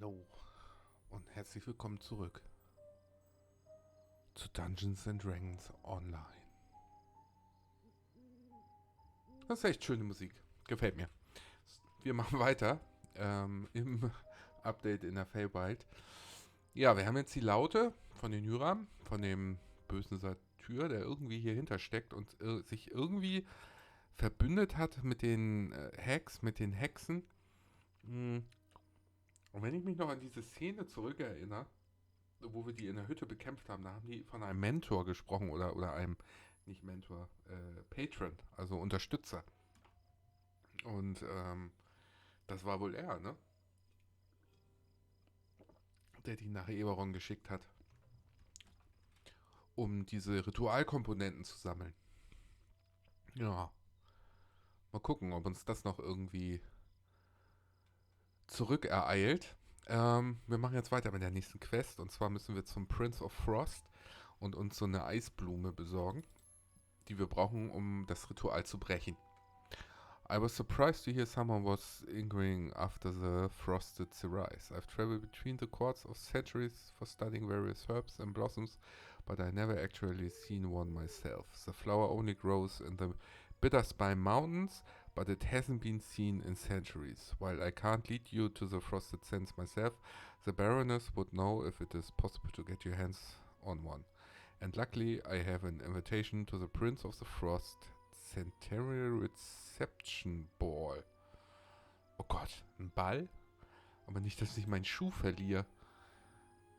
Hallo und herzlich willkommen zurück zu Dungeons and Dragons Online. Das ist echt schöne Musik. Gefällt mir. Wir machen weiter im Update in der Feywild. Ja, wir haben jetzt die Laute von den Hyram, von dem bösen Satyr, der irgendwie hier hinter steckt und sich irgendwie verbündet hat mit den Hacks, mit den Hexen. Mm. Und wenn ich mich noch an diese Szene zurückerinnere, wo wir die in der Hütte bekämpft haben, da haben die von einem Mentor gesprochen oder einem, nicht Mentor, Patron, also Unterstützer. Und das war wohl er, ne? Der die nach Eberron geschickt hat, um diese Ritualkomponenten zu sammeln. Ja, mal gucken, ob uns das noch irgendwie zurückereilt. Wir machen jetzt weiter mit der nächsten Quest. Und zwar müssen wir zum Prince of Frost und uns so eine Eisblume besorgen, die wir brauchen, um das Ritual zu brechen. I was surprised to hear someone was lingering after the frosted rise. I've traveled between the courts of centuries for studying various herbs and blossoms, but I never actually seen one myself. The flower only grows in the Bitterspine Mountains, but it hasn't been seen in centuries. While I can't lead you to the frosted sands myself, the Baroness would know if it is possible to get your hands on one. And luckily, I have an invitation to the Prince of the Frost Centennial Reception Ball. Oh Gott, ein Ball? Aber nicht, dass ich meinen Schuh verliere.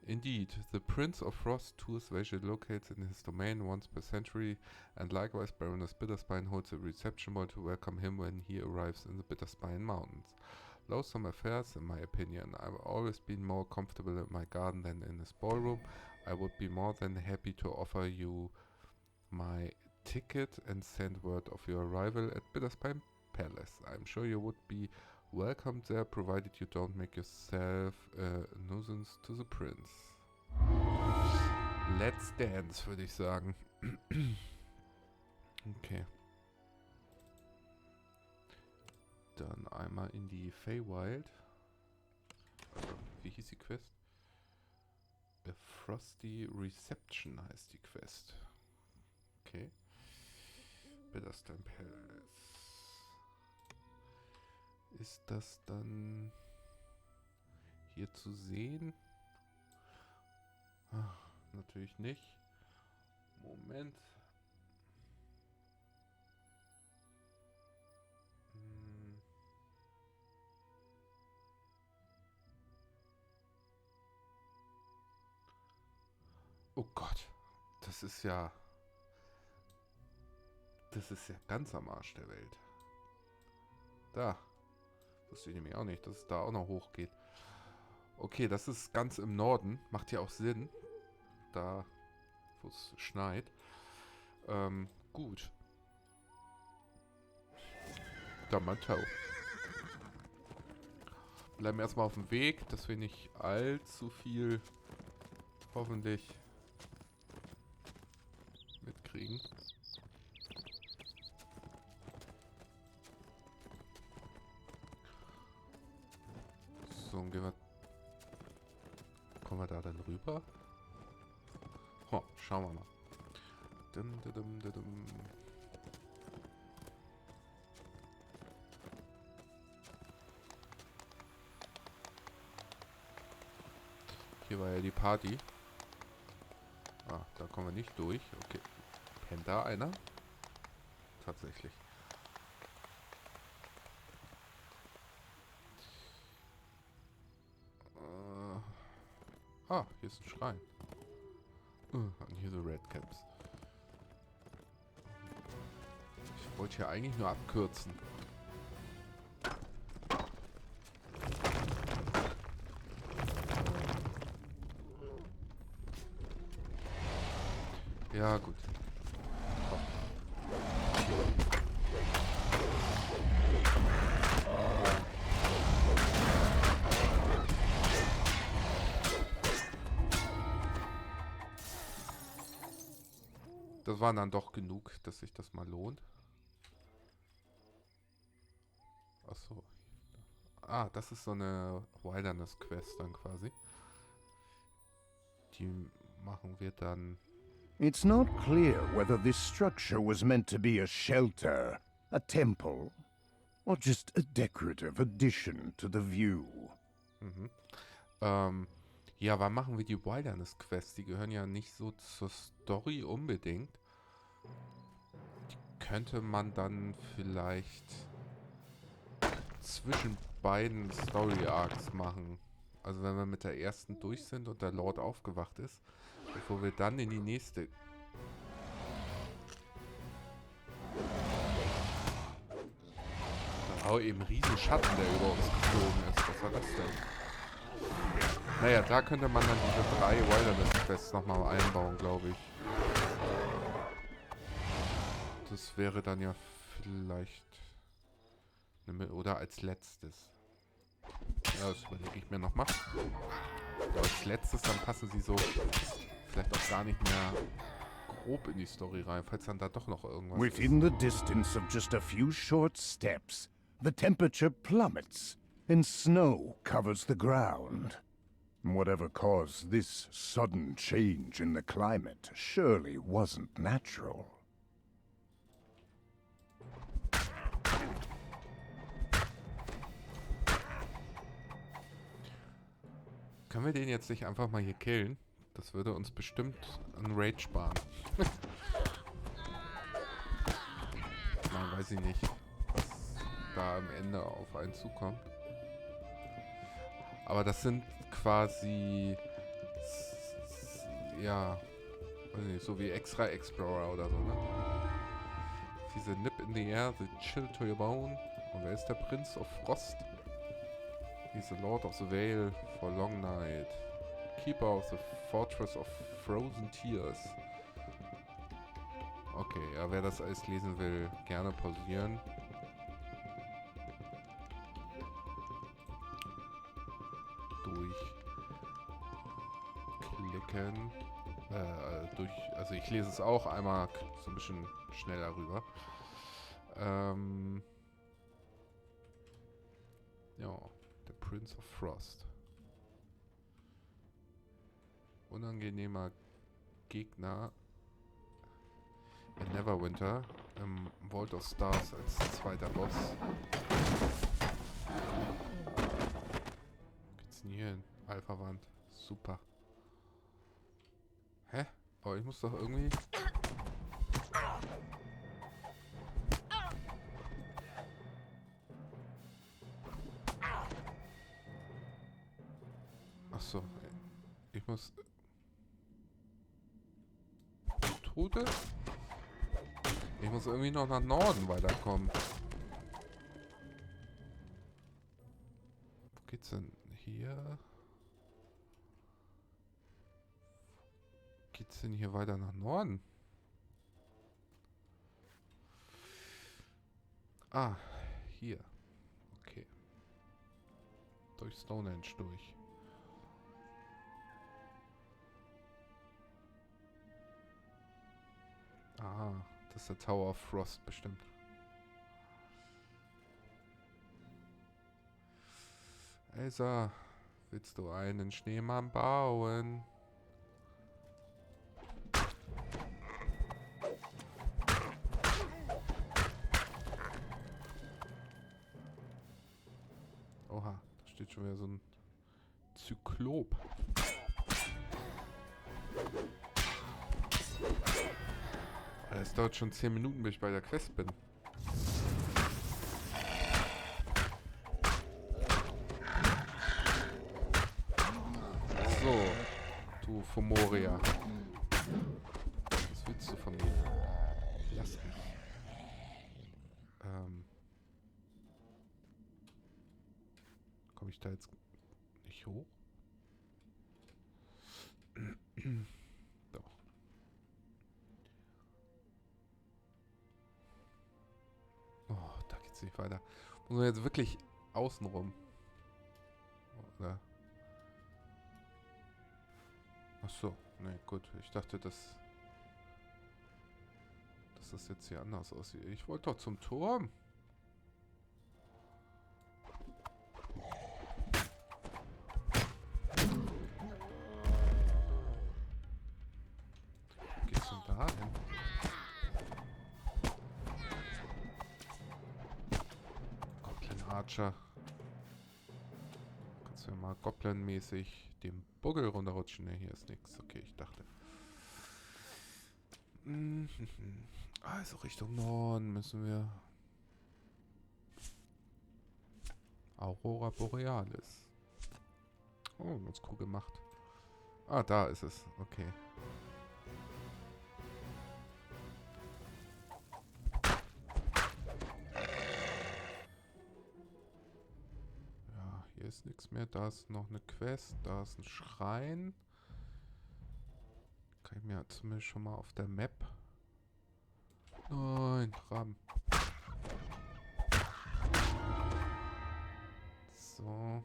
Indeed, the Prince of Frost tours where she locates in his domain once per century, and likewise Baroness Bitterspine holds a reception ball to welcome him when he arrives in the Bitterspine Mountains. Loathsome affairs, in my opinion. I've always been more comfortable in my garden than in this ballroom. I would be more than happy to offer you my ticket and send word of your arrival at Bitterspine Palace. I'm sure you would be welcomed there, provided you don't make yourself a nuisance to the prince. Let's dance, würde ich sagen. Okay. Dann einmal in die Feywild. Also, wie hieß die Quest? A Frosty Reception heißt die Quest. Okay. Bitterstein Palace. Ist das dann hier zu sehen? Ach, natürlich nicht. Moment. Hm. Oh Gott. Das ist ja... Das ist ja ganz am Arsch der Welt. Da. Wusste ich nämlich auch nicht, dass es da auch noch hochgeht. Okay, das ist ganz im Norden. Macht ja auch Sinn. Da, wo es schneit. Gut. Damatau. Bleiben erstmal auf dem Weg, dass wir nicht allzu viel hoffentlich mitkriegen. So, und kommen wir da dann rüber? Ho, schauen wir mal. Dum, dum, dum, dum, dum. Hier war ja die Party. Ah, da kommen wir nicht durch. Okay. Pennt da einer? Tatsächlich. Hier ist ein Schrein. Und hier so Redcaps. Ich wollte hier eigentlich nur abkürzen. Ja, gut. Das waren dann doch genug, dass sich das mal lohnt. Achso. Ah, das ist so eine Wilderness-Quest dann quasi. Die machen wir dann... It's not clear whether this structure was meant to be a shelter, a temple, or just a decorative addition to the view. Mhm. Ja, wann machen wir die Wilderness-Quests? Die gehören ja nicht so zur Story unbedingt. Die könnte man dann vielleicht zwischen beiden Story-Arcs machen. Also wenn wir mit der ersten durch sind und der Lord aufgewacht ist, bevor wir dann in die nächste... Oh, eben ein riesen Schatten, der über uns geflogen ist. Was war das denn? Naja, da könnte man dann diese 3 Wilderness-Quests nochmal einbauen, glaube ich. Das wäre dann ja vielleicht... Oder als letztes. Ja, das überlege ich mir nochmal. Aber als letztes, dann passen sie so vielleicht auch gar nicht mehr grob in die Story rein, falls dann da doch noch irgendwas Within ist. the distance of just a few short steps, the temperature plummets and snow covers the ground. Whatever caused this sudden change in the climate surely wasn't natural. Können wir den jetzt nicht einfach mal hier killen? Das würde uns bestimmt einen Raid sparen. Nein, weiß ich nicht, was da am Ende auf einen zukommt. Aber das sind quasi... Ja, weiß nicht, so wie Extra Explorer oder so, ne? Diese Nip in the air, the chill to your bone. Und wer ist der Prinz of Frost? He's the Lord of the Vale for Long Night. Keeper of the Fortress of Frozen Tears. Okay, ja, wer das alles lesen will, gerne pausieren. Durchklicken. Also ich lese es auch einmal so ein bisschen schneller rüber. Ja, der Prince of Frost. Unangenehmer Gegner in Neverwinter im Vault of Stars als zweiter Boss. Geht's denn hier hin? Alpha-Wand. Super. Hä? Aber ich muss doch irgendwie... Achso. Ich muss... Tote? Ich muss irgendwie noch nach Norden weiterkommen. Wo geht's denn? Hier? Geht's denn hier weiter nach Norden? Ah, hier. Okay. Durch Stonehenge durch. Ah, das ist der Tower of Frost bestimmt. Elsa, willst du einen Schneemann bauen? Oha, da steht schon wieder so ein Zyklop. Es dauert schon 10 Minuten, bis ich bei der Quest bin. So, du Fomoria. Was willst du von mir? Lass mich. Komme ich da jetzt nicht hoch? Doch. Oh, da geht's nicht weiter. Muss man jetzt wirklich außenrum? Oder? Ach so, ne, gut. Ich dachte, dass das jetzt hier anders aussieht. Ich wollte doch zum Turm. Rutscher. Kannst du ja mal Goblin-mäßig den Buckel runterrutschen. Ne, hier ist nichts. Okay, ich dachte. Also Richtung Norden müssen wir. Aurora Borealis. Oh, ganz cool gemacht. Ah, da ist es. Okay. Ja, hier ist nichts mehr. Da ist noch eine Quest. Da ist ein Schrein. Kann ich mir zumindest schon mal auf der Map. Nein, Raben. So.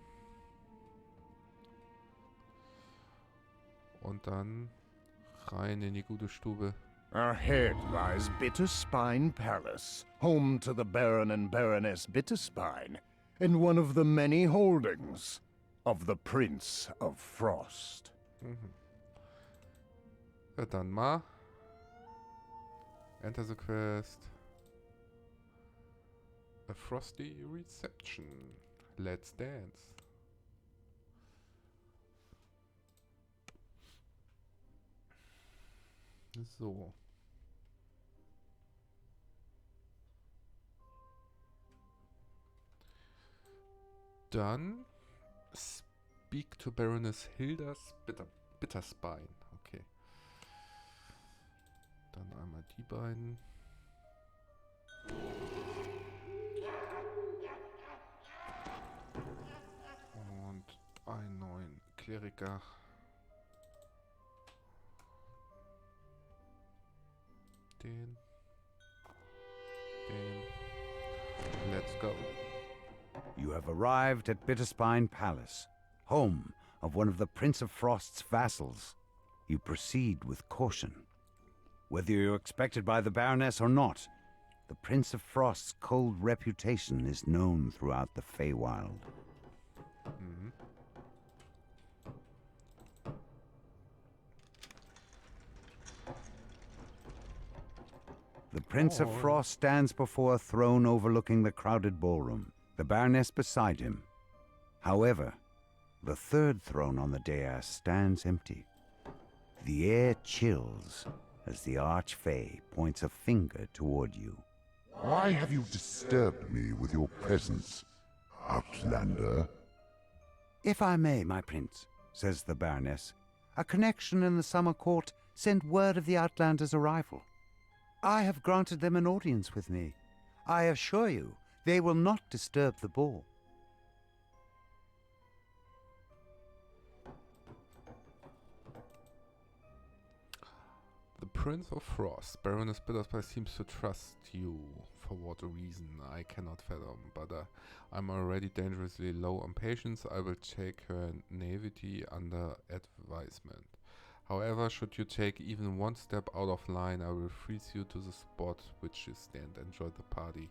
Und dann rein in die gute Stube. Ahead lies Bitterspine Palace, home to the Baron and Baroness Bitterspine, and one of the many holdings of the Prince of Frost. Ja, dann mal. Enter the quest. A frosty reception. Let's dance. So. Dann speak to Baroness Hildas Bitterspine. Okay. Dann einmal die beiden. Und einen neuen Kleriker. Den. Let's go. You have arrived at Bitterspine Palace, home of one of the Prince of Frost's vassals. You proceed with caution. Whether you're expected by the Baroness or not, the Prince of Frost's cold reputation is known throughout the Feywild. The Prince of Frost stands before a throne overlooking the crowded ballroom, the Baroness beside him. However, the third throne on the dais stands empty. The air chills as the Archfey points a finger toward you. Why have you disturbed me with your presence, Outlander? If I may, my prince, says the Baroness, a connection in the summer court sent word of the Outlander's arrival. I have granted them an audience with me. I assure you, they will not disturb the ball. The Prince of Frost, Baroness Bitterspine, seems to trust you. For what reason, I cannot fathom, but I'm already dangerously low on patience. I will take her naivety under advisement. However, should you take even one step out of line, I will freeze you to the spot which you stand. Enjoy the party.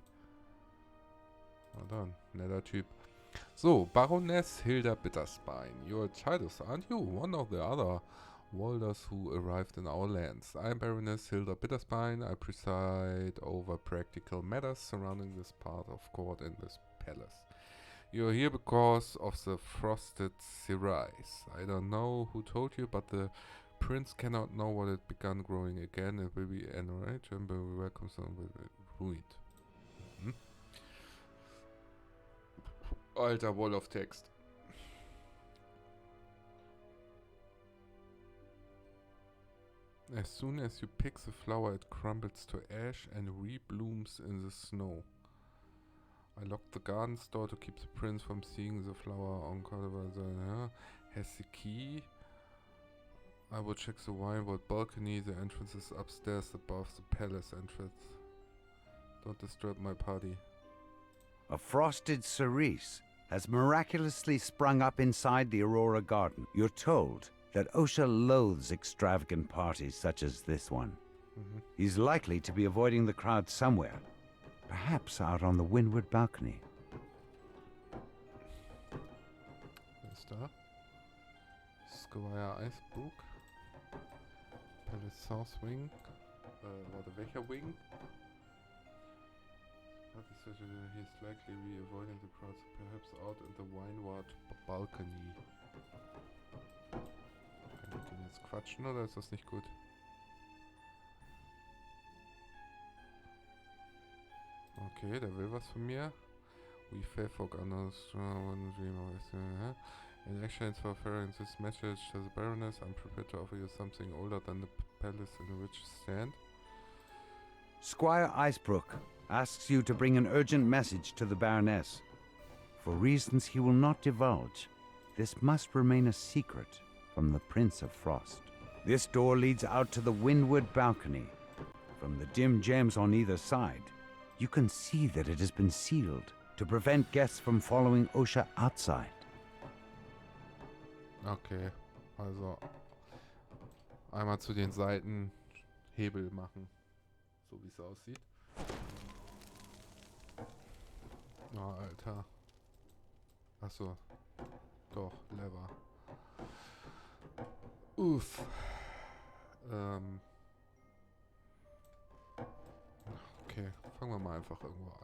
Na dann, netter Typ. So, Baroness Hilda Bitterspine. You're a Tidus, aren't you? One of the other Walders who arrived in our lands. I'm Baroness Hilda Bitterspine. I preside over practical matters surrounding this part of court and this palace. You're here because of the frosted cerise. I don't know who told you, but the prince cannot know what it began growing again. It will be enraged and will be welcome soon will be ruined. Alter Wall of Text. As soon as you pick the flower, it crumbles to ash and reblooms in the snow. I locked the garden door to keep the prince from seeing the flower on Carnival. Has the key. I will check the Winewood balcony. The entrance is upstairs above the palace entrance. Don't disturb my party. A frosted cerise has miraculously sprung up inside the Aurora Garden. You're told that Osha loathes extravagant parties such as this one. He's likely to be avoiding the crowd somewhere, perhaps out on the windward balcony. Is da? Squire Icebrook. Palace South Wing. Warte, welcher Wing? He's likely be avoiding the crowds, perhaps out in the windward balcony. Kann ich mit dem jetzt quatschen oder ist das nicht gut? Okay, der will was von mir. We fair folk are not one dream of it. In exchange for offering this message to the Baroness, I'm prepared to offer you something older than the palace in which you stand. Squire Icebrook asks you to bring an urgent message to the Baroness. For reasons he will not divulge, this must remain a secret from the Prince of Frost. This door leads out to the windward balcony. From the dim gems on either side, you can see that it has been sealed to prevent guests from following Osha outside. Okay, also einmal zu den Seiten Hebel machen, so wie es aussieht. Oh, Alter. Achso, doch, Lever. Uff. Okay, fangen wir mal einfach irgendwo an.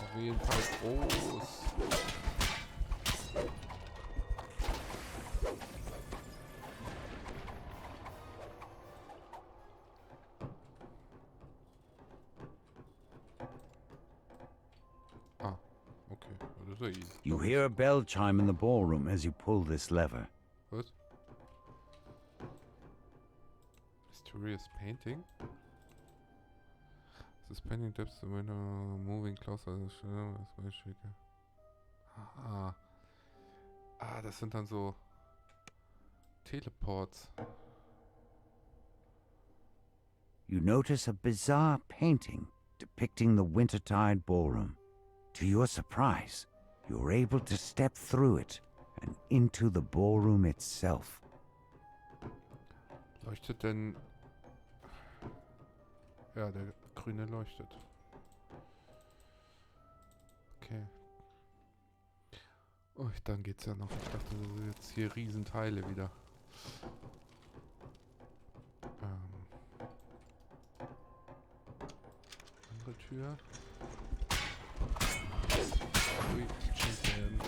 Auf jeden Fall groß. Ah, okay. Das ist ja easy. You hear a bell chime in the ballroom as you pull this lever. Was? Mysterious painting? This painting depths the window moving closer. Ah. Ah, das sind dann so Teleports. You notice a bizarre painting depicting the Wintertide Ballroom. To your surprise, you're able to step through it and into the ballroom itself. Leuchtet denn... Ja, der grüne leuchtet. Okay. Oh, dann geht's ja noch. Ich dachte, das sind jetzt hier Riesenteile wieder. Andere Tür. Ui, Chicken.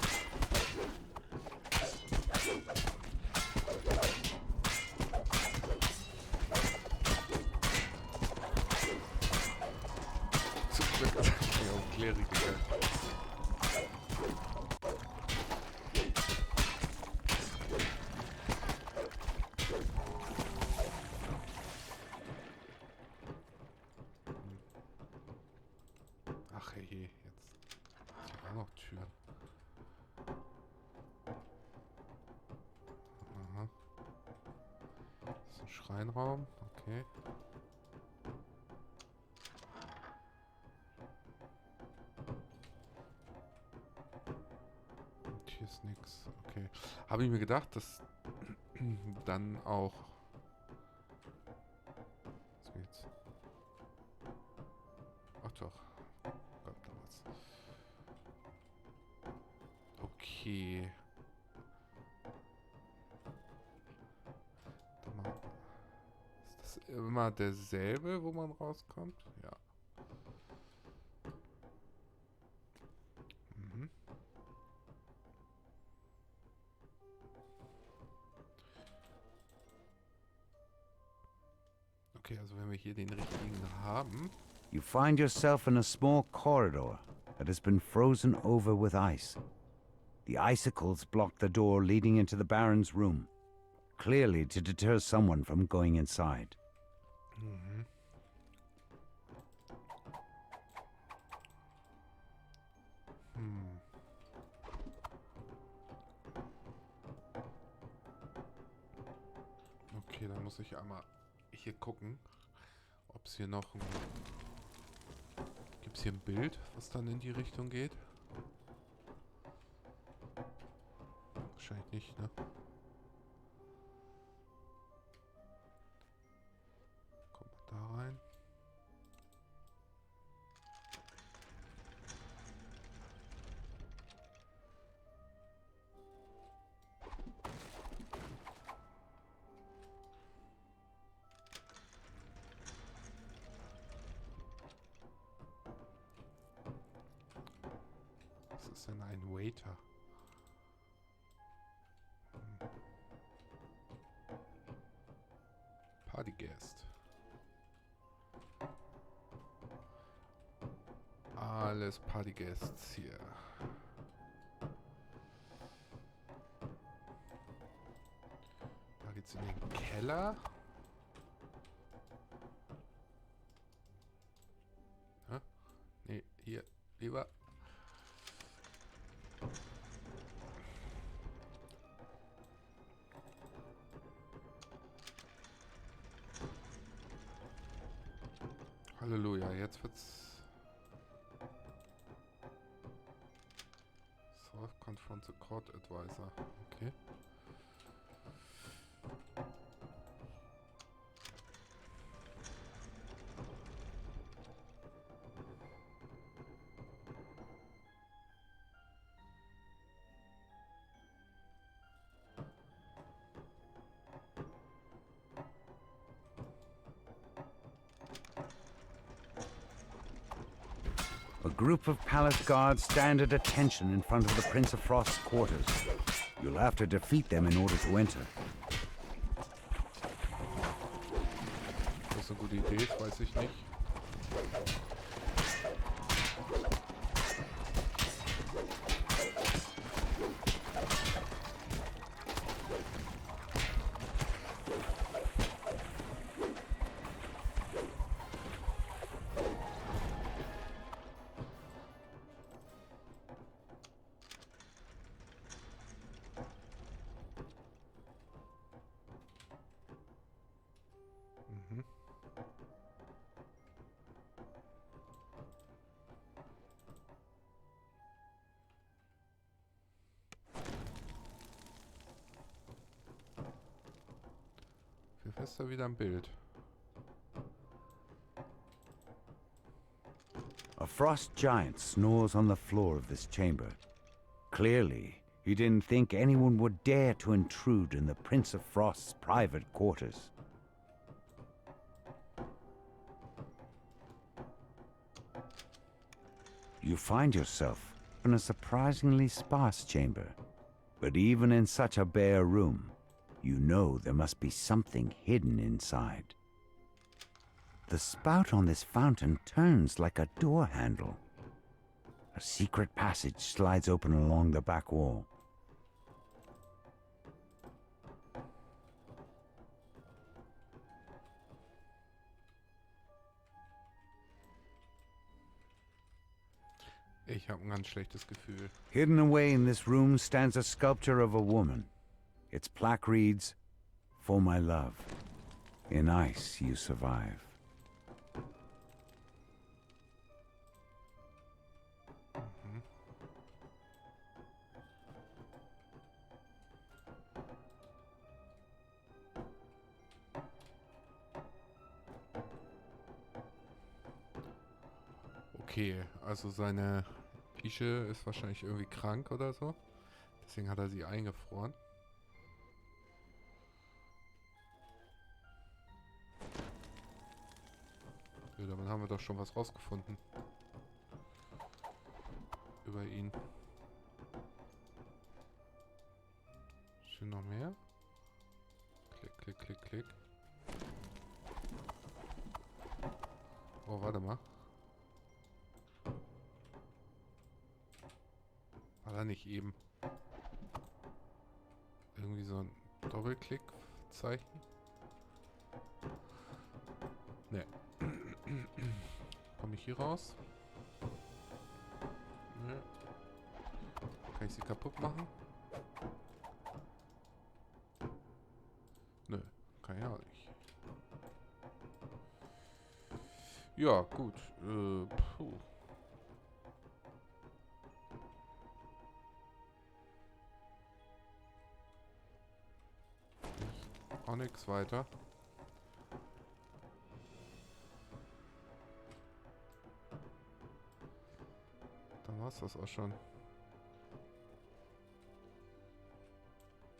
Zum Glück ist das auch Kleriker. Ach hey, jetzt sind auch noch Türen. Aha. Das ist ein Schreinraum, okay. Und hier ist nix, okay. Habe ich mir gedacht, dass dann auch... Was geht's? Ach doch. Gott, da was. Okay. Warte mal. Ist das immer derselbe, wo man rauskommt? Ja. Mhm. Okay, also wenn wir hier den richtigen haben. You find yourself in a small corridor that has been frozen over with ice. The icicles block the door leading into the Baron's room, clearly to deter someone from going inside. Mhm. Hm. Okay, dann muss ich einmal hier gucken, ob es hier noch ein... Gibt es hier ein Bild, was dann in die Richtung geht? Wahrscheinlich nicht, ne? Kommt man da rein? ist denn ein Waiter? Partyguest. Alles Partyguests hier. Da geht's in den Keller. Hä? Nee, hier, lieber. Halleluja, jetzt wird's. Solve confront the court advisor. Okay. A group of palace guards stand at attention in front of the Prince of Frost's quarters. You'll have to defeat them in order to enter. Das ist eine gute Idee, das weiß ich nicht. Mhm. Viel fester wieder im Bild. A frost giant snores on the floor of this chamber. Clearly, he didn't think anyone would dare to intrude in the Prince of Frost's private quarters. You find yourself in a surprisingly sparse chamber. But even in such a bare room, you know there must be something hidden inside. The spout on this fountain turns like a door handle. A secret passage slides open along the back wall. Ich habe ein ganz schlechtes Gefühl. Hidden away in this room stands a sculpture of a woman. Its plaque reads, "For my love. In ice you survive." Okay, also seine Ische ist wahrscheinlich irgendwie krank oder so. Deswegen hat er sie eingefroren. Ja, damit haben wir doch schon was rausgefunden. Über ihn. Ist hier noch mehr? Klick, klick, klick, klick. Oh, warte mal. War da nicht eben irgendwie so ein Doppelklick-Zeichen? Ne. Komme ich hier raus? Ne. Kann ich sie kaputt machen? Nö, kann ich auch nicht. Ja, gut. Puh. Auch nichts weiter. Dann war's das auch schon.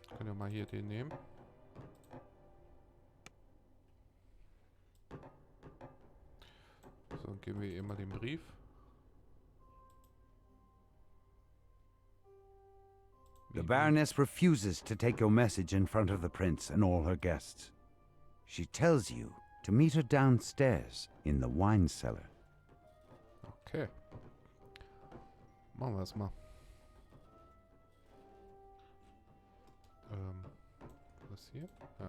Können wir mal hier den nehmen. So, geben wir ihr mal den Brief. The Baroness refuses to take your message in front of the prince and all her guests. She tells you to meet her downstairs in the wine cellar. Okay. Machen wir es mal. Was hier? Ja.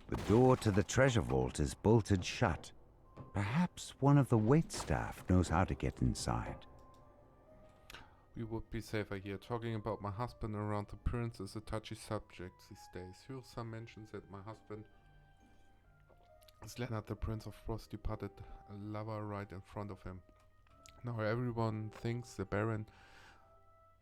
The door to the treasure vault is bolted shut. Perhaps one of the waitstaff knows how to get inside. We would be safer here. Talking about my husband around the prince is a touchy subject these days. Hugh mentions that my husband is Leonard, the Prince of Frost, departed a lover right in front of him. Now everyone thinks the Baron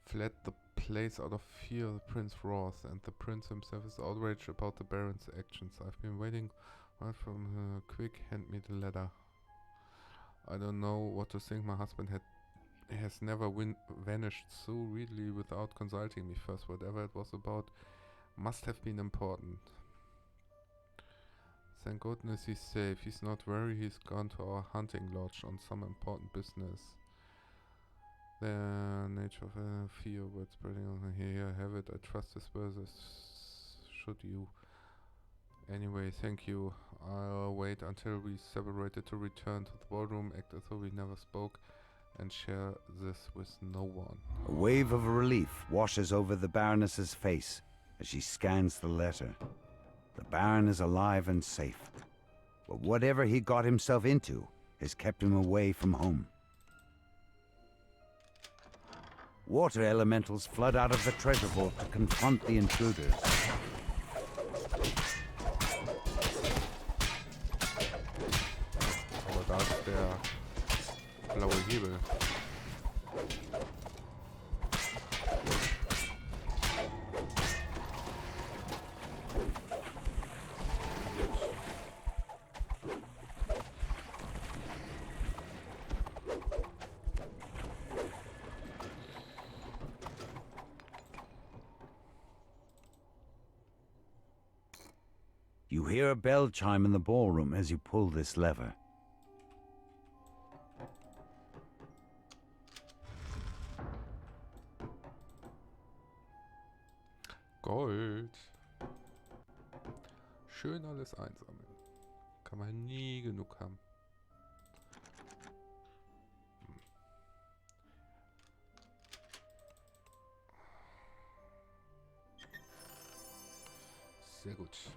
fled the place out of fear of the Prince Roth, and the prince himself is outraged about the Baron's actions. I've been waiting right from her. Quick, hand me the letter. I don't know what to think. My husband has never vanished so readily without consulting me first. Whatever it was about must have been important. Thank goodness he's safe. He's not worried. He's gone to our hunting lodge on some important business. The nature of fear word spreading on here. Have it. I trust this word as should you. Anyway, thank you. I'll wait until we separated to return to the ballroom, act as though we never spoke, and share this with no one. A wave of relief washes over the Baroness's face as she scans the letter. The Baron is alive and safe, but whatever he got himself into has kept him away from home. Water elementals flood out of the treasure vault to confront the intruders. Aber da ist der blaue Hebel. You hear a bell chime in the ballroom as you pull this lever. Gold. Schön alles einsammeln. Kann man nie genug haben. Sehr gut.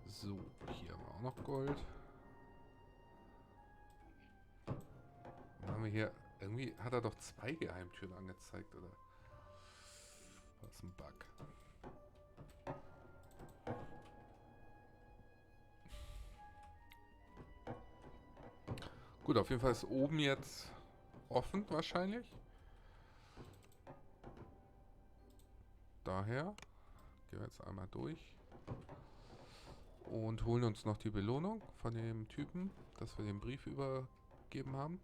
So, hier haben wir auch noch Gold. Dann haben wir hier... Irgendwie hat er doch 2 Geheimtüren angezeigt, oder? Das ist ein Bug. Gut, auf jeden Fall ist oben jetzt offen wahrscheinlich. Daher gehen wir jetzt einmal durch. Und holen uns noch die Belohnung von dem Typen, dass wir den Brief übergeben haben.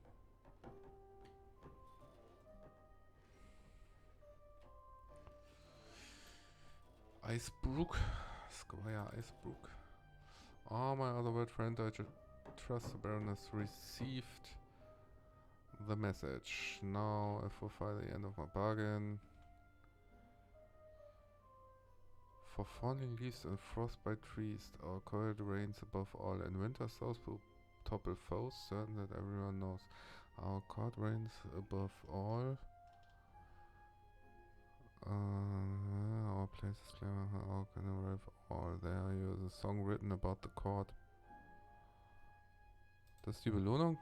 Icebrook. Squire Icebrook. Oh, my other world friend, I trust the Baroness received the message. Now I fulfill the end of my bargain. For falling leaves and frostbite trees, our cold reigns above all, and winter souls will topple foes, certain that everyone knows. Our cold reigns above all. Our place is clear, our can arrive all. There is a song written about the court. Das ist die Belohnung?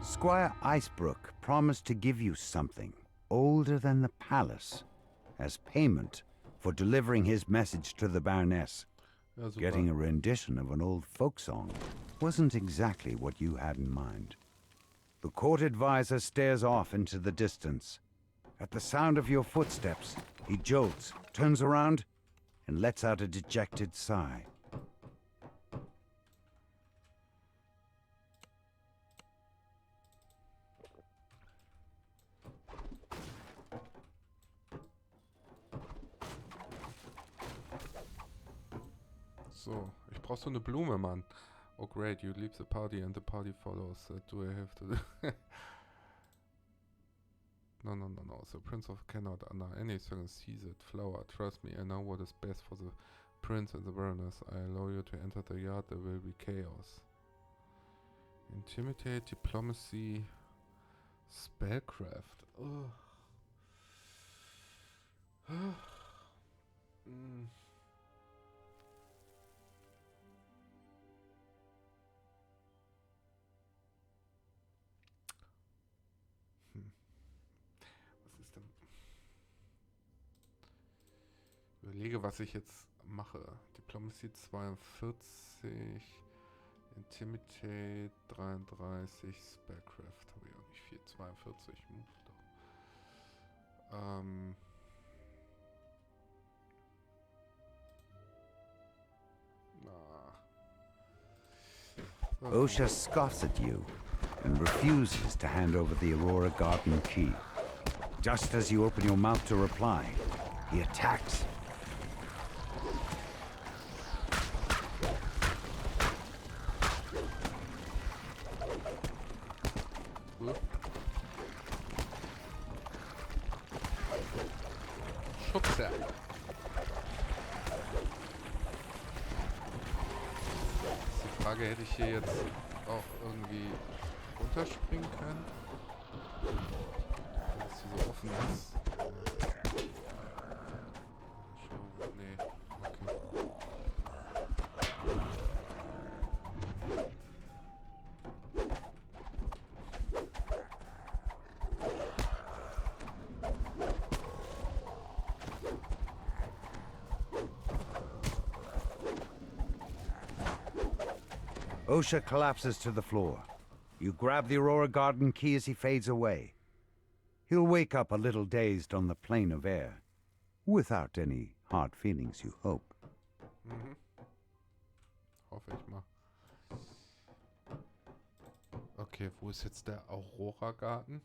Squire Icebrook promised to give you something older than the palace as payment for delivering his message to the Baroness. Ja, super. Getting a rendition of an old folk song wasn't exactly what you had in mind. The court advisor stares off into the distance. At the sound of your footsteps, he jolts, turns around, and lets out a dejected sigh. So, ich brauchst du eine Blume, Mann. Oh great, you leave the party and the party follows. Do I have to... No. The Prince of cannot under any circumstance seize that flower. Trust me, I know what is best for the Prince and the Baroness. I allow you to enter the yard, there will be chaos. Intimidate, diplomacy, spellcraft. Ugh. Mm. Was ist denn? Überlege, was ich jetzt mache. Diplomacy 42, Intimidate 33, Spellcraft habe ich auch nicht viel. 42, doch. Osha scoffs at you and refuses to hand over the Aurora Garden key. Just as you open your mouth to reply, he attacks. Schubser. Die Frage, hätte ich hier jetzt auch irgendwie runterspringen können? Weil es hier so offen ist. Schon, nee, okay. Osha collapses to the floor. You grab the Aurora Garden key as he fades away. He'll wake up a little dazed on the plane of air. Without any hard feelings, you hope. Mhm. Hoffe ich mal. Okay, wo ist jetzt der Aurora-Garten?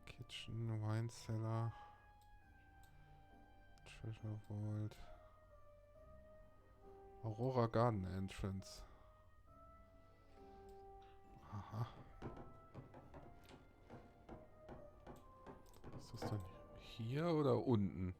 Kitchen, Wine Cellar, Treasure Vault, Aurora Garden Entrance. Aha. Ist das dann hier oder unten?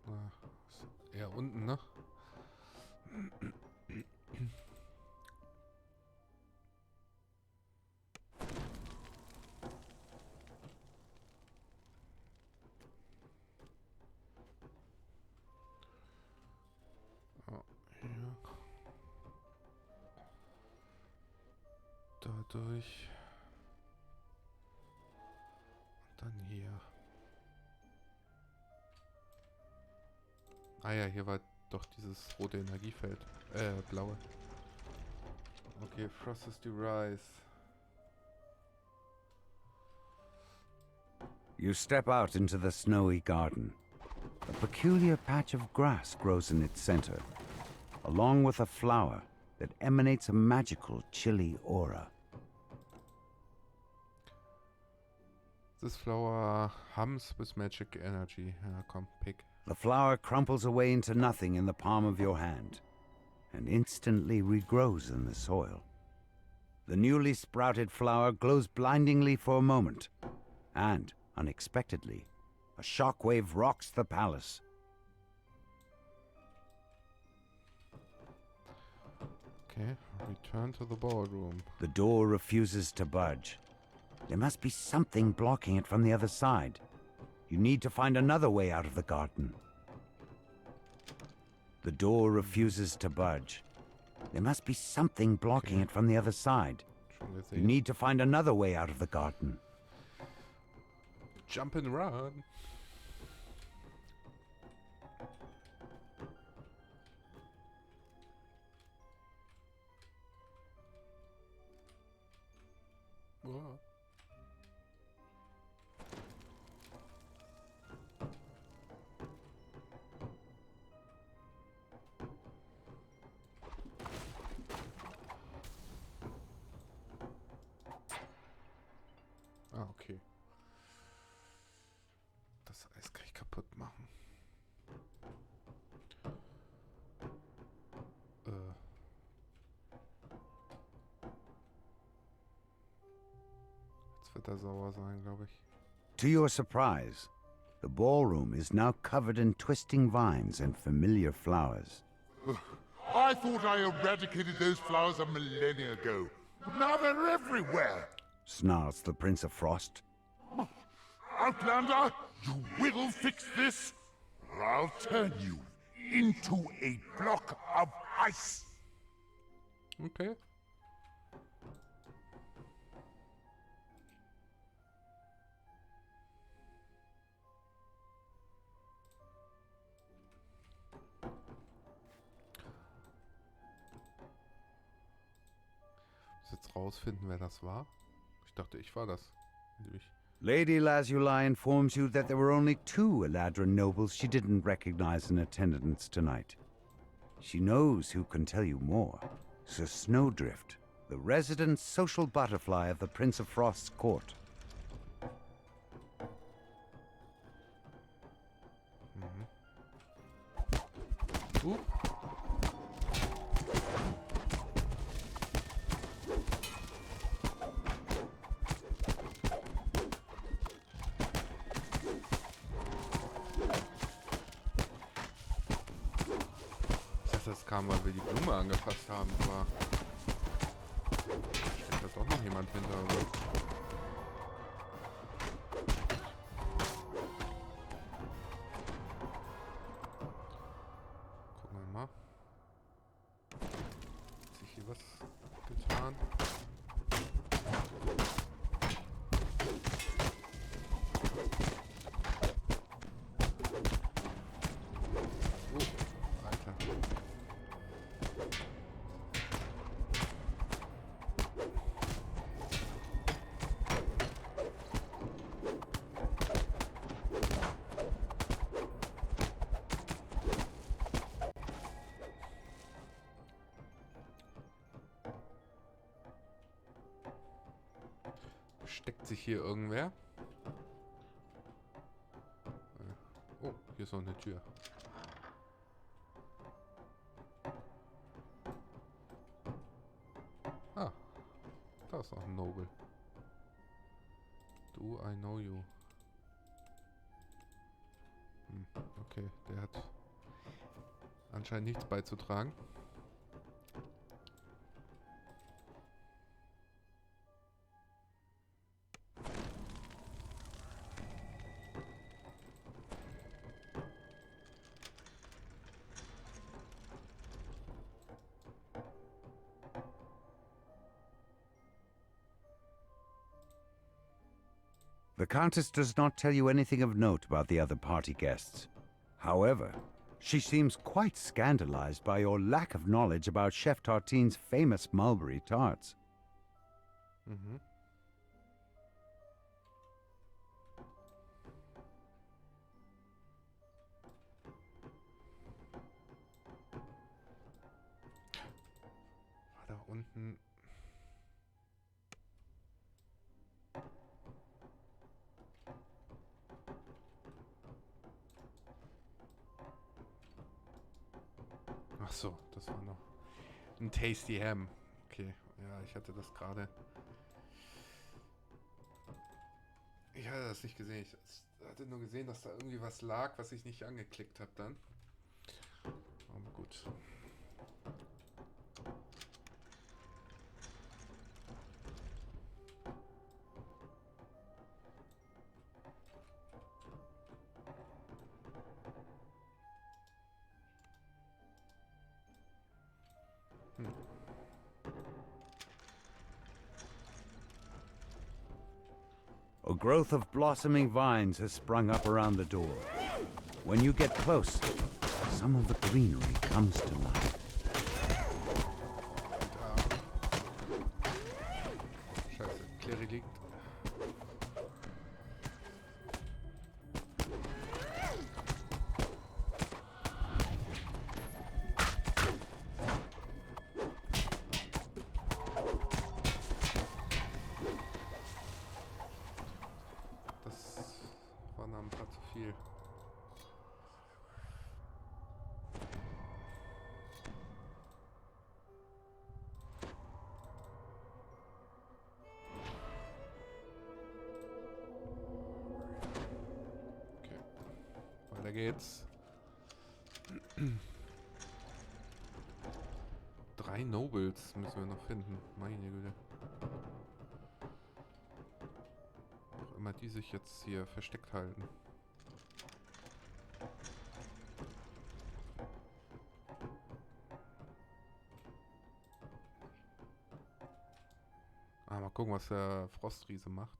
Na, ist eher unten, ne? Oh, hier. Dadurch. Und dann hier. Ah ja, hier war doch dieses rote Energiefeld. Blaue. Okay, Frost is the Rise. You step out into the snowy garden. A peculiar patch of grass grows in its center, along with a flower that emanates a magical, chilly aura. This flower hums with magic energy. Ja, komm, pick. The flower crumples away into nothing in the palm of your hand, and instantly regrows in the soil. The newly sprouted flower glows blindingly for a moment, and, unexpectedly, a shockwave rocks the palace. Okay, return to the ballroom. The door refuses to budge. There must be something blocking it from the other side. You need to find another way out of the garden. The door refuses to budge. There must be something blocking it from the other side. Schon You gesehen. need to find another way out of the garden. Jump and run. Oh. das Eis kann ich kaputt machen. Jetzt wird er sauer sein, glaube ich. To your surprise, the ballroom is now covered in twisting vines and familiar flowers. I thought I eradicated those flowers a millennia ago, but now they're everywhere. Snarls the Prince of Frost. Outlander, you will fix this, or I'll turn you into a block of ice. Okay. Jetzt rausfinden, wer das war. Ich dachte, ich war das. Lady Lazuli informs you that there were only 2 Eladrin nobles she didn't recognize in attendance tonight. She knows who can tell you more. Sir Snowdrift, the resident social butterfly of the Prince of Frost's court. Das kam, weil wir die Blume angefasst haben, aber steckt da doch noch jemand hinter, oder? Gucken wir mal. Hat sich hier was getan? Oh, Alter. Steckt sich hier irgendwer? Oh, hier ist noch eine Tür. Ah, da ist noch ein Noble. Do I know you? Okay, der hat anscheinend nichts beizutragen. The Countess does not tell you anything of note about the other party guests. However, she seems quite scandalized by your lack of knowledge about Chef Tartine's famous mulberry tarts. Mhm. War da unten... Ach so, das war noch ein Tasty Ham. Okay, ja, ich hatte das gerade. Ich hatte das nicht gesehen. Ich hatte nur gesehen, dass da irgendwie was lag, was ich nicht angeklickt habe dann. Aber gut. A growth of blossoming vines has sprung up around the door. When you get close, some of the greenery comes to life. Scheiße, Clary liegt. Das waren am war zu viel. Okay. Weiter geht's. 3 Nobles müssen wir noch finden. Meine Güte. Auch immer die sich jetzt hier versteckt halten. Mal gucken, was der Frostriese macht.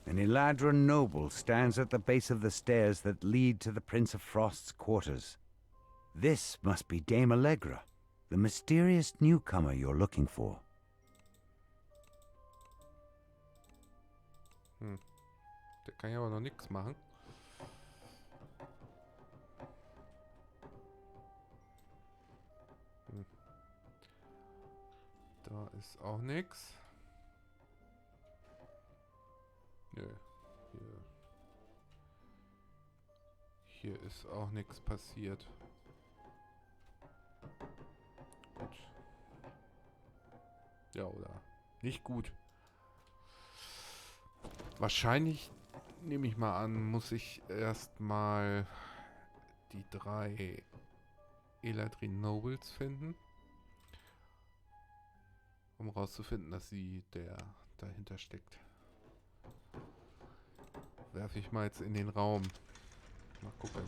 An Eladrin noble stands at the base of the stairs that lead to the Prince of Frost's quarters. This must be Dame Allegra, the mysterious newcomer you're looking for. Der kann ja aber noch nichts machen. Da ist auch nichts. Nö. Hier ist auch nichts passiert. Gut. Ja, oder nicht gut. Wahrscheinlich, nehme ich mal an, muss ich erstmal die 3 Eladrin Nobles finden. Um rauszufinden, dass sie der dahinter steckt. Werfe ich mal jetzt in den Raum. Mal gucken.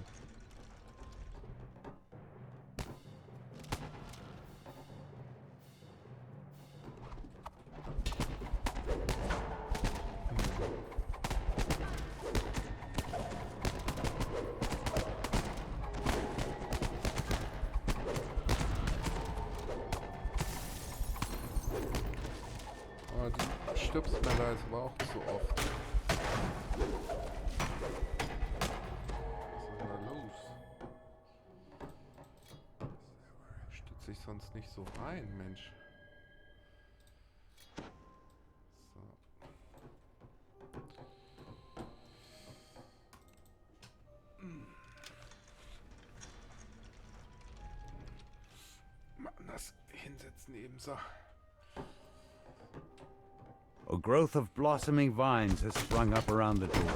Oh, du stirbst mir da jetzt aber auch zu oft. Was ist denn da los? Stütze ich sonst nicht so rein, Mensch. So. Mal anders hinsetzen eben so. A growth of blossoming vines has sprung up around the door.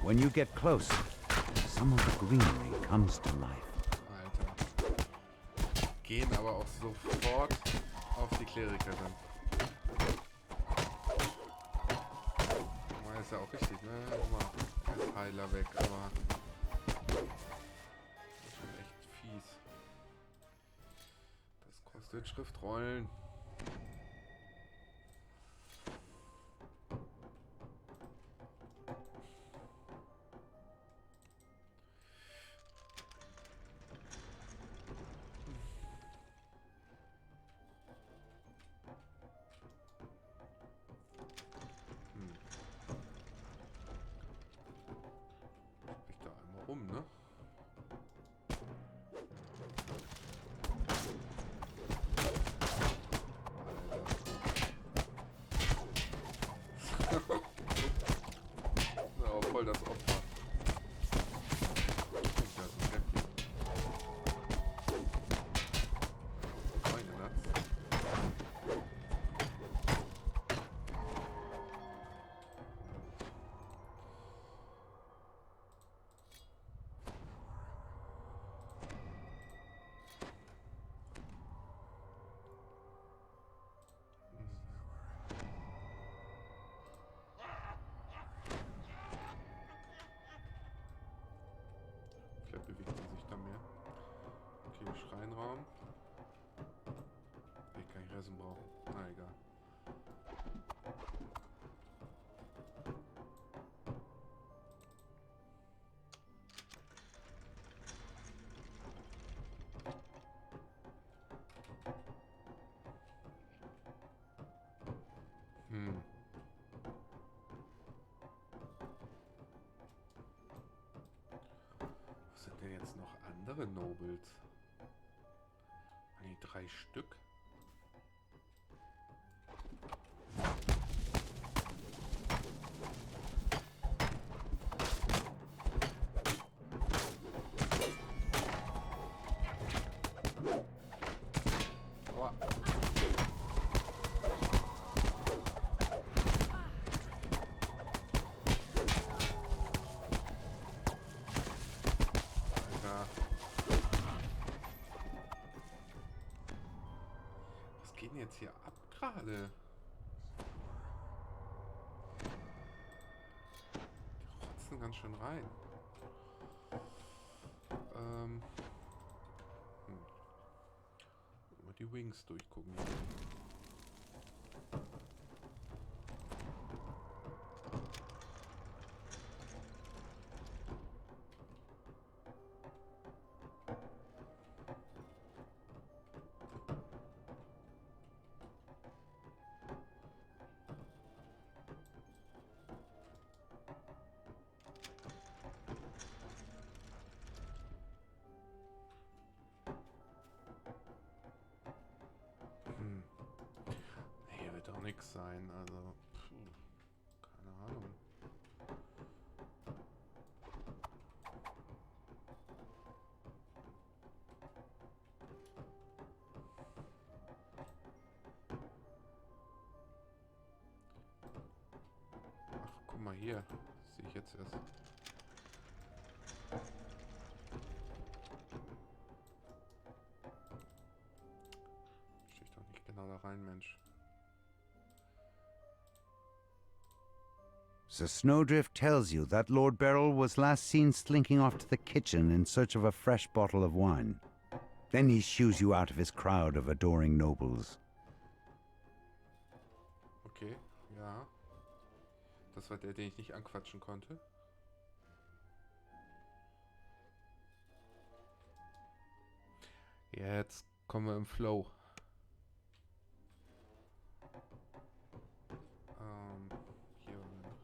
When you get close, some of the greenery comes to life. Alter. Gehen aber auch sofort auf die Klerikerin. Ist ja auch richtig, ne? Guck mal, er ist Heiler weg, aber das ist schon echt fies. Das kostet Schriftrollen. Ich da einmal rum, ne? Ja, voll das Opfer. Ja, so heftig. Meine Nuts. Vielleicht bewegt sie sich da mehr. Okay, Schreinraum. Ich kann nicht Resin brauchen. Na egal. Was sind denn jetzt noch andere Nobles? Nee, 3 Stück. Schade. Die rotzen ganz schön rein. Mal die Wings durchgucken. Nee, wird auch nix sein, also. Keine Ahnung. Ach, guck mal hier. Sehe ich jetzt erst. Stich doch nicht genau da rein, Mensch. The Snowdrift tells you that Lord Beryl was last seen slinking off to the kitchen in search of a fresh bottle of wine. Then he shoos you out of his crowd of adoring nobles. Okay, ja. Das war der, den ich nicht anquatschen konnte. Jetzt kommen wir im Flow. Hier war er noch.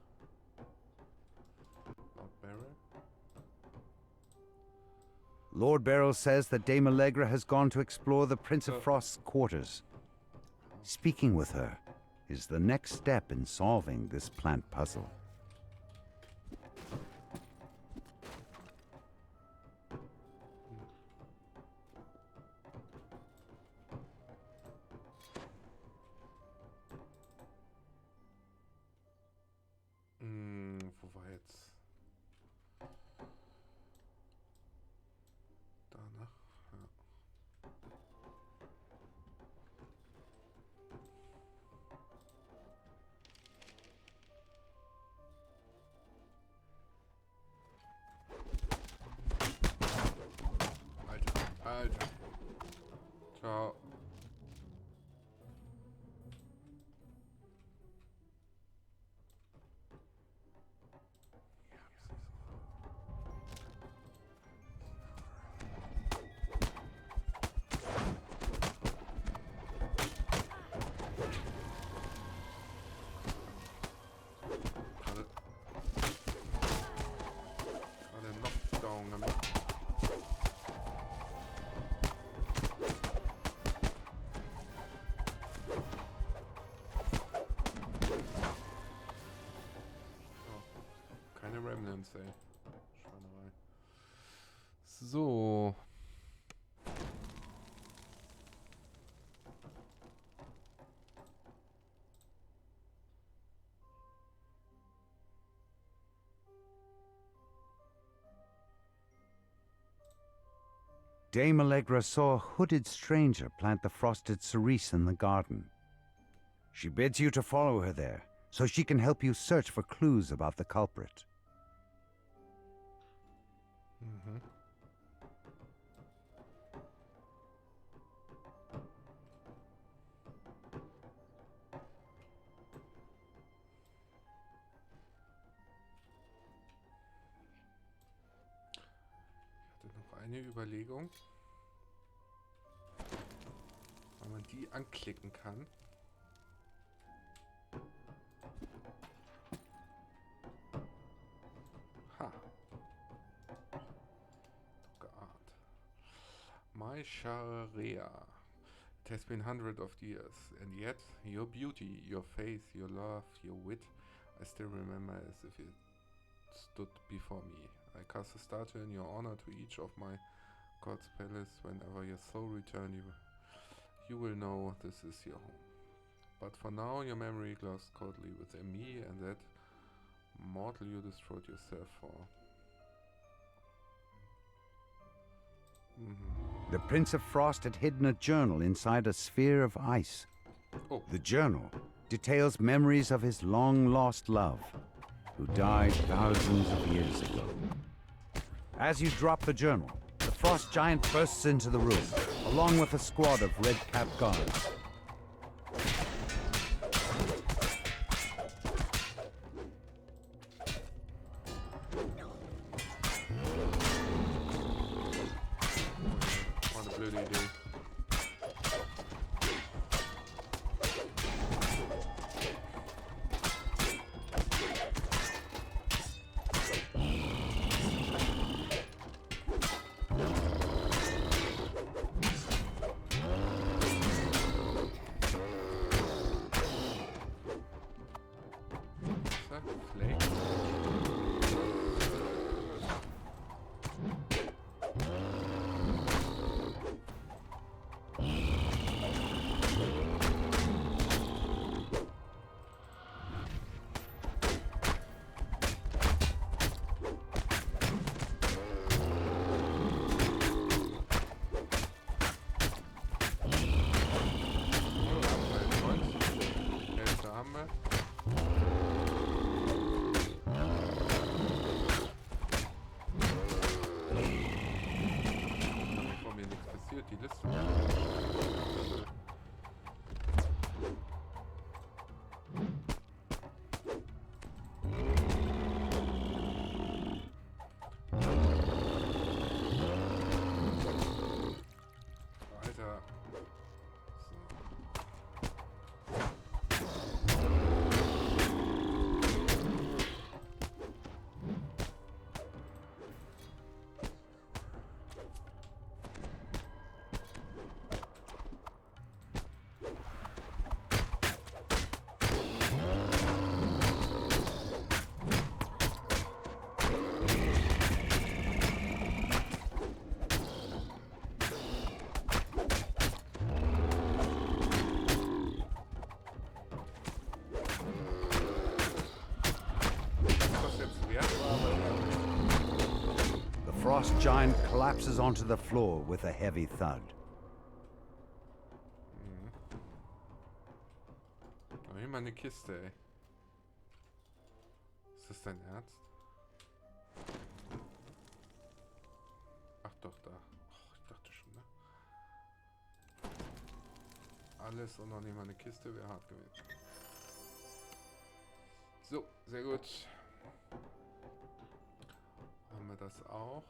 Lord Beryl. Lord Beryl says that Dame Allegra has gone to explore the Prince of Frost's quarters. Speaking with her is the next step in solving this plant puzzle. Wo war jetzt? Danach? Ja. Alter. Ciao. Gerade Knockdown gemacht. Keine Remnants, ey. Schweinerei. So. Dame Allegra saw a hooded stranger plant the frosted cerise in the garden. She bids you to follow her there, so she can help you search for clues about the culprit. Ich hatte noch eine Überlegung. Wenn man die anklicken kann. Ha. Doch geahnt. My Sharia. It has been hundreds of years, and yet your beauty, your face, your love, your wit, I still remember as if it stood before me. I cast a statue in your honor to each of my God's palace. Whenever your soul return, you will know this is your home. But for now, your memory glows coldly within me, and that mortal you destroyed yourself for. The Prince of Frost had hidden a journal inside a sphere of ice. Oh, The journal details memories of his long-lost love, who died thousands of years ago. As you drop the journal, the frost giant bursts into the room, along with a squad of red-capped guards. war eine blöde Idee. Zack, Flake. Hälfte haben wir. Bevor mir nichts passiert, die Liste. Alter. Was jetzt wert war, aber The frost giant collapses onto the floor with a heavy thud. Aber hier meine Kiste, ey. Ist das dein Ernst? Ach doch, da. Och, ich dachte schon, ne? Alles und noch nicht mal eine Kiste wäre hart gewesen. So, sehr gut. Haben wir das auch?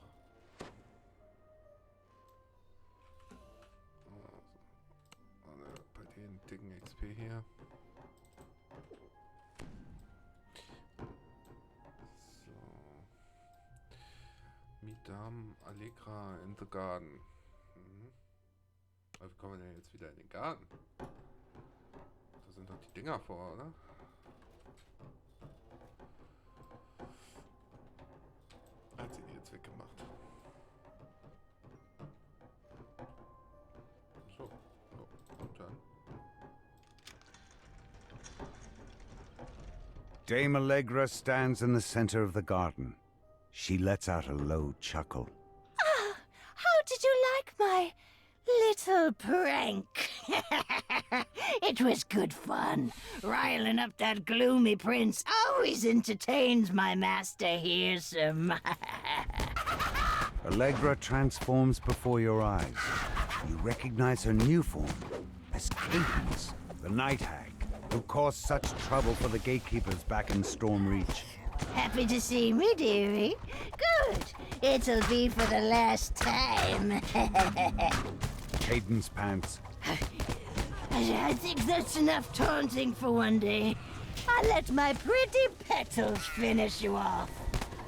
Bei den dicken XP hier. So. Mietdam, Allegra in the Garden. Aber wie kommen wir denn jetzt wieder in den Garten? Da sind doch die Dinger vor, oder? Hat sie die jetzt weggemacht? So. Oh, und dann? Dame Allegra stands in the center of the garden. She lets out a low chuckle. How did you like my little prank? It was good fun. Riling up that gloomy prince always entertains my master Hearsome. Allegra transforms before your eyes. You recognize her new form as Cadence, the Night Hag, who caused such trouble for the gatekeepers back in Stormreach. Happy to see me, dearie? Good. It'll be for the last time. Cadence pants. I think that's enough taunting for one day. I'll let my pretty petals finish you off.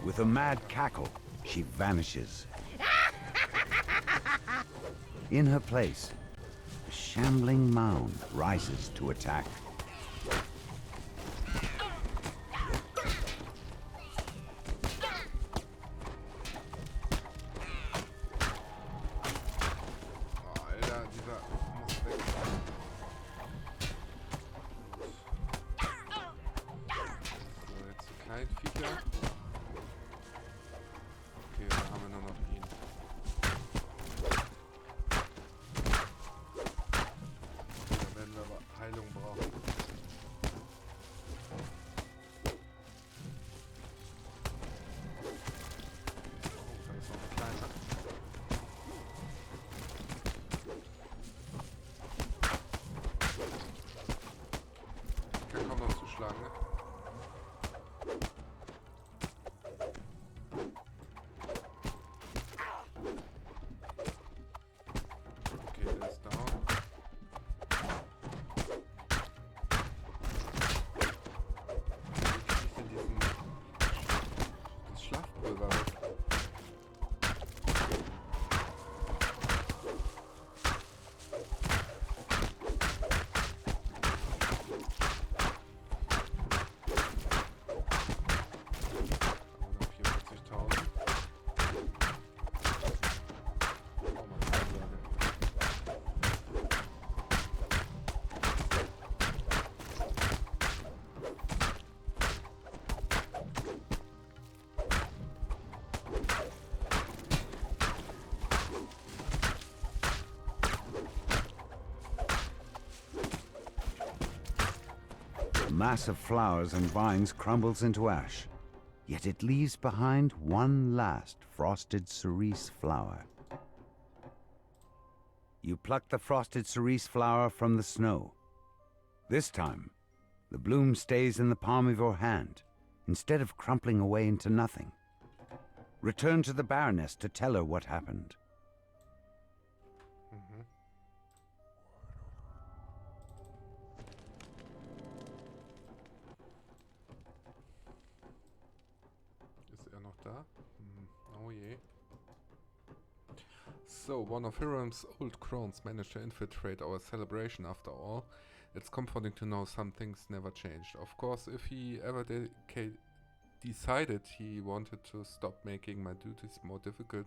With a mad cackle, she vanishes. In her place, a shambling mound rises to attack. Oh, Alter, dieser muss weg. So, jetzt die kleinen Viecher. Okay, da haben wir nur noch ihn. Da werden wir aber Heilung Kuppel war weg. A mass of flowers and vines crumbles into ash, yet it leaves behind one last frosted cerise flower. You pluck the frosted cerise flower from the snow. This time, the bloom stays in the palm of your hand, instead of crumpling away into nothing. Return to the Baroness to tell her what happened. Ist er noch da? Oh je. So, one of Hiram's old crones managed to infiltrate our celebration after all. It's comforting to know some things never changed. Of course, if he ever decided he wanted to stop making my duties more difficult,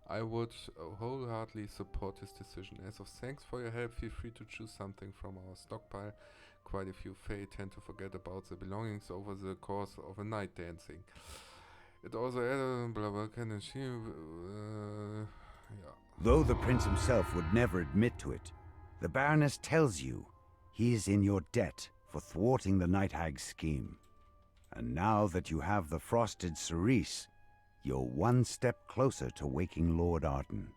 I would wholeheartedly support his decision. As of thanks for your help, feel free to choose something from our stockpile. Quite a few Fae tend to forget about their belongings over the course of a night dancing. It also added blah blah can achieve yeah. Though the prince himself would never admit to it, the Baroness tells you he is in your debt for thwarting the Night Hag's scheme. And now that you have the frosted cerise, you're one step closer to waking Lord Arden.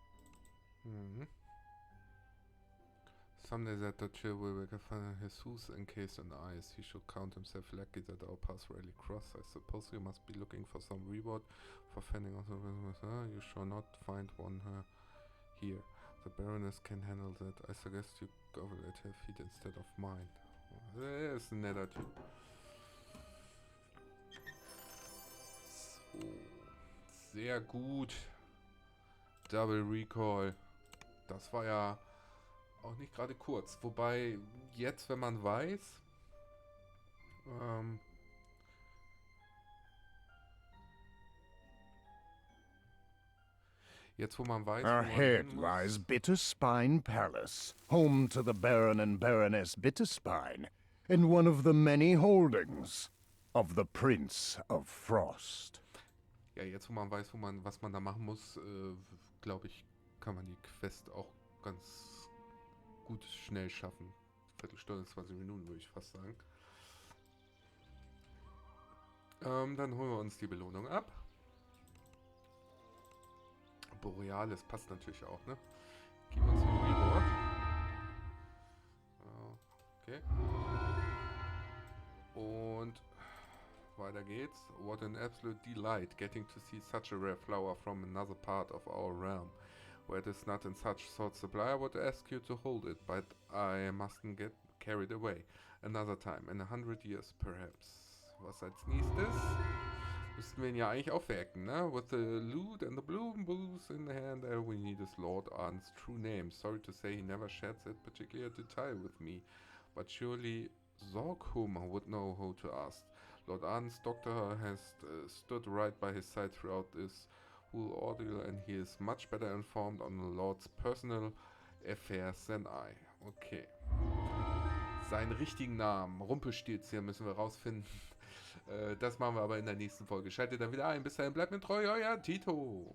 Someday that Dutcher will wake up Jesus encased in ice. He should count himself lucky that our paths rarely cross. I suppose you must be looking for some reward for fending off the business. You shall not find one here. The Baroness can handle that. I suggest you go at her feet instead of mine. There's ein netter Typ. So. Sehr gut. Double Recall. Das war ja auch nicht gerade kurz. Wobei, jetzt, wenn man weiß, jetzt, wo man weiß, wo man Ahead hin muss, lies Bitterspine Palace, home to the Baron and Baroness Bitterspine, and one of the many holdings of the Prince of Frost. ja, jetzt, wo man weiß, was man da machen muss, glaube ich, kann man die Quest auch ganz gut schnell schaffen. Viertelstunde, 20 Minuten, würde ich fast sagen. Dann holen wir uns die Belohnung ab. Borealis passt natürlich auch, ne? Gib uns den Reward. Okay. Und weiter geht's. What an absolute delight getting to see such a rare flower from another part of our realm. Where it is not in such short supply, I would ask you to hold it, but I mustn't get carried away. Another time, in 100 years perhaps. Was als nächstes? Müssten wir ihn ja eigentlich aufwerken, ne? With the loot and the bloom booths in the hand, all we need is Lord Arden's true name. Sorry to say he never shared that particular detail with me, but surely Zorkhum would know who to ask. Lord Arden's doctor has stood right by his side throughout this whole ordeal, and he is much better informed on the Lord's personal affairs than I. Okay. Seinen richtigen Namen, Rumpelstilzchen, müssen wir rausfinden. Das machen wir aber in der nächsten Folge. Schaltet dann wieder ein. Bis dahin, bleibt mir treu, euer Tito.